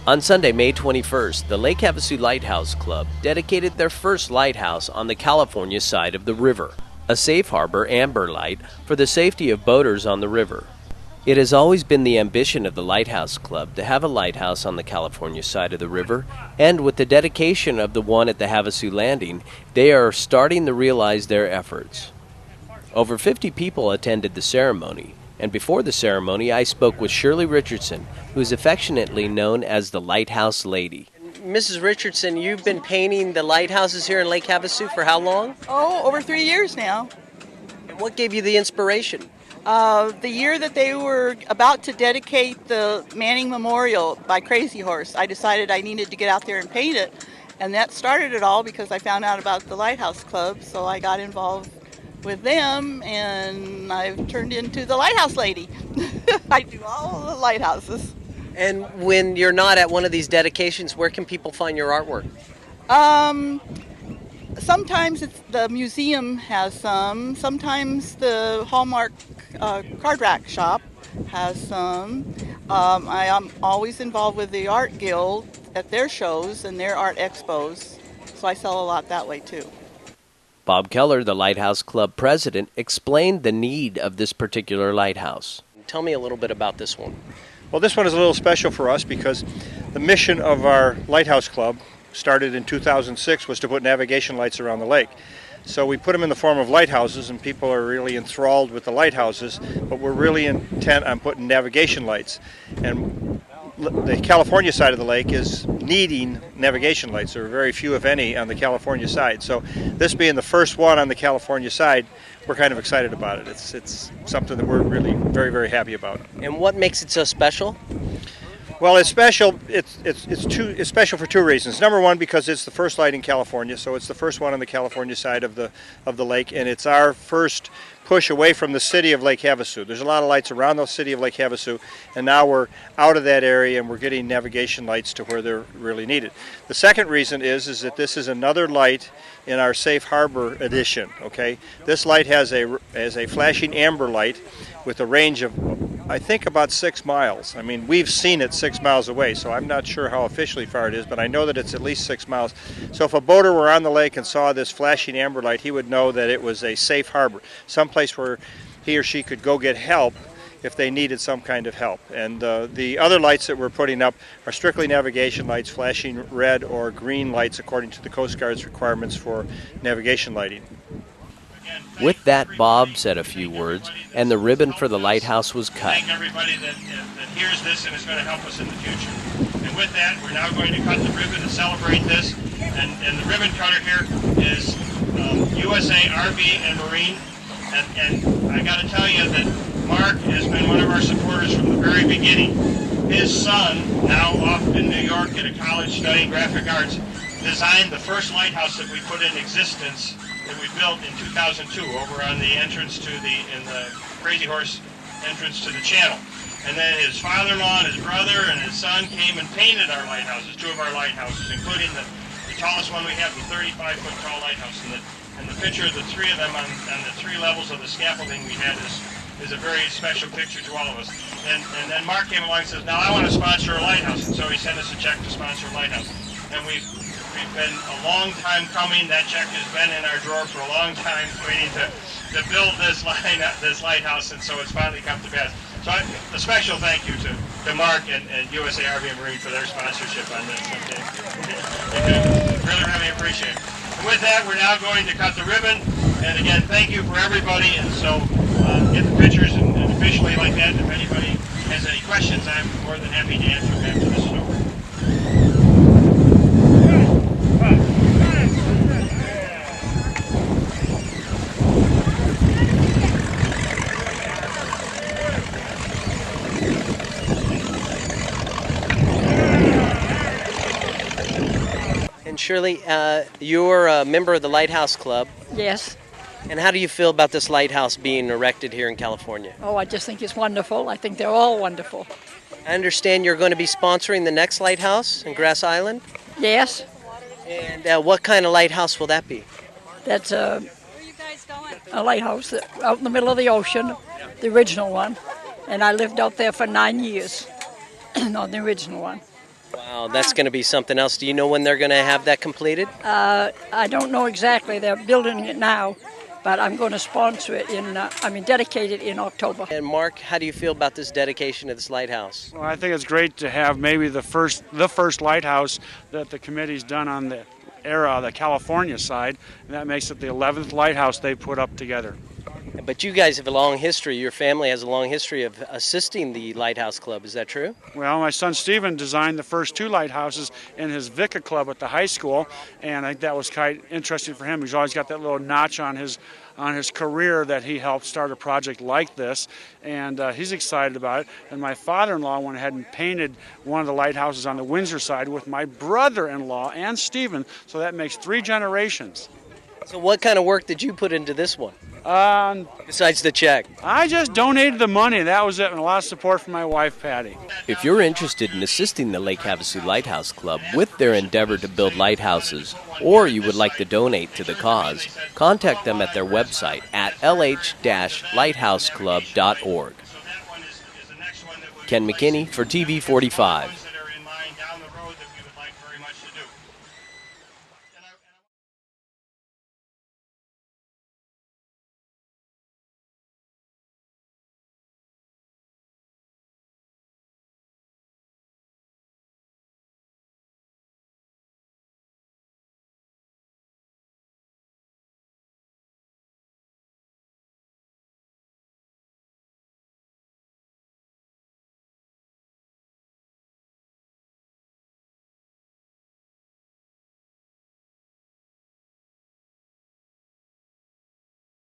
On Sunday, May 21st, the Lake Havasu Lighthouse Club dedicated their first lighthouse on the California side of the river, a safe harbor amber light for the safety of boaters on the river. It has always been the ambition of the Lighthouse Club to have a lighthouse on the California side of the river, and with the dedication of the one at the Havasu Landing, they are starting to realize their efforts. Over 50 people attended the ceremony, and before the ceremony I spoke with Shirley Richardson, who is affectionately known as the Lighthouse Lady. Mrs. Richardson, you've been painting the lighthouses here in Lake Havasu for how long? Oh, over 3 years now. And what gave you the inspiration? The year that they were about to dedicate the Manning Memorial by Crazy Horse, I decided I needed to get out there and paint it. And that started it all because I found out about the Lighthouse Club, so I got involved with them, and I've turned into the Lighthouse Lady. I do all the lighthouses. And when you're not at one of these dedications, where can people find your artwork? Sometimes the museum has some. Sometimes the Hallmark card rack shop has some. I am always involved with the Art Guild at their shows and their art expos, so I sell a lot that way too. Bob Keller, the Lighthouse Club president, explained the need of this particular lighthouse. Tell me a little bit about this one. Well, this one is a little special for us because the mission of our Lighthouse Club, started in 2006, was to put navigation lights around the lake. So we put them in the form of lighthouses, and people are really enthralled with the lighthouses, but we're really intent on putting navigation lights. And the California side of the lake is needing navigation lights. There are very few, if any, on the California side. So this being the first one on the California side, we're kind of excited about it. It's something that we're really very, very happy about. And what makes it so special? Well, it's special. It's special for two reasons. Number one, because it's the first light in California, so it's the first one on the California side of the lake, and it's our first push away from the city of Lake Havasu. There's a lot of lights around the city of Lake Havasu, and now we're out of that area and we're getting navigation lights to where they're really needed. The second reason is that this is another light in our Safe Harbor edition. Okay, this light has a flashing amber light with a range of, I think, about 6 miles. I mean, we've seen it 6 miles away, so I'm not sure how officially far it is, but I know that it's at least 6 miles. So if a boater were on the lake and saw this flashing amber light, he would know that it was a safe harbor, someplace where he or she could go get help if they needed some kind of help. And the other lights that we're putting up are strictly navigation lights, flashing red or green lights according to the Coast Guard's requirements for navigation lighting. With that, Bob said a few words, and the ribbon for the lighthouse was cut. Thank everybody that hears this and is going to help us in the future. And with that, we're now going to cut the ribbon to celebrate this. And the ribbon cutter here is USA RV and Marine. And I got to tell you that Mark has been one of our supporters from the very beginning. His son, now off in New York at a college studying graphic arts, designed the first lighthouse that we put in existence that we built in 2002 over on the entrance to the Crazy Horse entrance to the channel. And then his father-in-law and his brother and his son came and painted our lighthouses, 2 of our lighthouses, including the tallest one we have, the 35-foot tall lighthouse. And the picture of the 3 of them on the 3 levels of the scaffolding we had is a very special picture to all of us. And then Mark came along and says, now I want to sponsor a lighthouse. And so he sent us a check to sponsor a lighthouse. And we've been a long time coming. That check has been in our drawer for a long time, waiting to build this lighthouse, and so it's finally come to pass. So a special thank you to Mark and USA RV and Marine for their sponsorship on this. Okay. Really, really appreciate it. And with that, we're now going to cut the ribbon. And again, thank you for everybody. And so get the pictures and officially like that. If anybody has any questions, I'm more than happy to answer them after this is over. And Shirley, you're a member of the Lighthouse Club. Yes. And how do you feel about this lighthouse being erected here in California? Oh, I just think it's wonderful. I think they're all wonderful. I understand you're going to be sponsoring the next lighthouse in Grass Island? Yes. And what kind of lighthouse will that be? That's a lighthouse out in the middle of the ocean, the original one. And I lived out there for 9 years on the original one. Wow, that's going to be something else. Do you know when they're going to have that completed? I don't know exactly. They're building it now, but I'm going to sponsor it dedicate it in October. And Mark, how do you feel about this dedication of this lighthouse? Well, I think it's great to have maybe the first lighthouse that the committee's done on the California side, and that makes it the 11th lighthouse they put up together. But you guys have a long history. Your family has a long history of assisting the Lighthouse Club. Is that true? Well, my son Stephen designed the first 2 lighthouses in his VICA club at the high school, and I think that was quite interesting for him. He's always got that little notch on his career that he helped start a project like this, and he's excited about it. And my father-in-law went ahead and painted one of the lighthouses on the Windsor side with my brother-in-law and Stephen, so that makes 3 generations. So what kind of work did you put into this one? Besides the check? I just donated the money. That was it, and a lot of support from my wife, Patty. If you're interested in assisting the Lake Havasu Lighthouse Club with their endeavor to build lighthouses, or you would like to donate to the cause, contact them at their website at lh-lighthouseclub.org. Ken McKinney for TV 45.